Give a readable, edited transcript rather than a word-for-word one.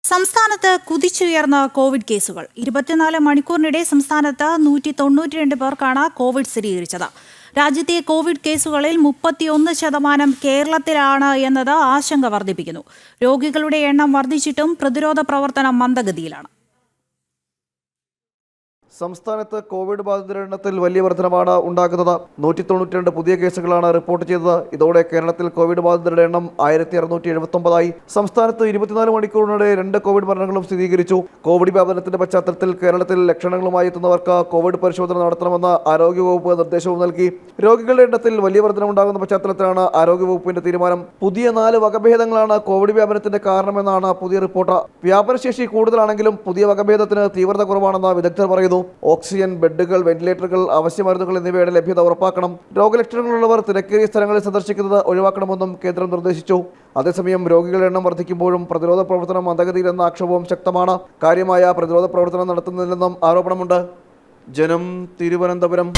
സംസ്ഥാനത്ത് കുതിച്ചുയർന്ന കോവിഡ് കേസുകൾ 24 മണിക്കൂറിനിടെ സംസ്ഥാനത്ത് 192 പേർക്കാണ് കോവിഡ് സ്ഥിരീകരിച്ചത്. രാജ്യത്തെ കോവിഡ് കേസുകളിൽ 31% കേരളത്തിലാണ് എന്നത് ആശങ്ക വർദ്ധിപ്പിക്കുന്നു. രോഗികളുടെ എണ്ണം വർദ്ധിച്ചിട്ടും പ്രതിരോധ പ്രവർത്തനം മന്ദഗതിയിലാണ്. സംസ്ഥാനത്ത് കോവിഡ് ബാധിതരുടെ എണ്ണത്തിൽ വലിയ വർധനമാണ് ഉണ്ടാകുന്നത്. 192 പുതിയ കേസുകളാണ് റിപ്പോർട്ട് ചെയ്തത്. ഇതോടെ കേരളത്തിൽ കോവിഡ് ബാധിതരുടെ എണ്ണം 1679 സംസ്ഥാനത്ത് 24 മണിക്കൂറിനിടെ 2 കോവിഡ് മരണങ്ങളും സ്ഥിരീകരിച്ചു. കോവിഡ് വ്യാപനത്തിന്റെ പശ്ചാത്തലത്തിൽ കേരളത്തിൽ ലക്ഷണങ്ങളുമായി എത്തുന്നവർക്ക് കോവിഡ് പരിശോധന നടത്തണമെന്ന് ആരോഗ്യവകുപ്പ് നിർദ്ദേശവും നൽകി. രോഗികളുടെ എണ്ണത്തിൽ വലിയ വർധനമുണ്ടാകുന്ന പശ്ചാത്തലത്തിലാണ് ആരോഗ്യവകുപ്പിന്റെ തീരുമാനം. പുതിയ 4 വകഭേദങ്ങളാണ് കോവിഡ് വ്യാപനത്തിന്റെ കാരണമെന്നാണ് പുതിയ റിപ്പോർട്ട്. വ്യാപനശേഷി കൂടുതലാണെങ്കിലും പുതിയ വകഭേദത്തിന് തീവ്രത കുറവാണെന്ന് വിദഗ്ധർ പറയുന്നു. ഓക്സിജൻ, ബെഡുകൾ, വെന്റിലേറ്ററുകൾ, അവശ്യമരുന്നുകൾ എന്നിവയുടെ ലഭ്യത ഉറപ്പാക്കണം. രോഗലക്ഷണങ്ങളുള്ളവർ തിരക്കേറിയ സ്ഥലങ്ങളിൽ സന്ദർശിക്കുന്നത് ഒഴിവാക്കണമെന്നും കേന്ദ്രം നിർദ്ദേശിച്ചു. അതേസമയം രോഗികളുടെ എണ്ണം വർദ്ധിക്കുമ്പോഴും പ്രതിരോധ പ്രവർത്തനം മന്ദഗതിയിലെന്ന ആക്ഷേപവും ശക്തമാണ്. കാര്യമായ പ്രതിരോധ പ്രവർത്തനം നടത്തുന്നില്ലെന്നും ആരോപണമുണ്ട്. ജനം, തിരുവനന്തപുരം.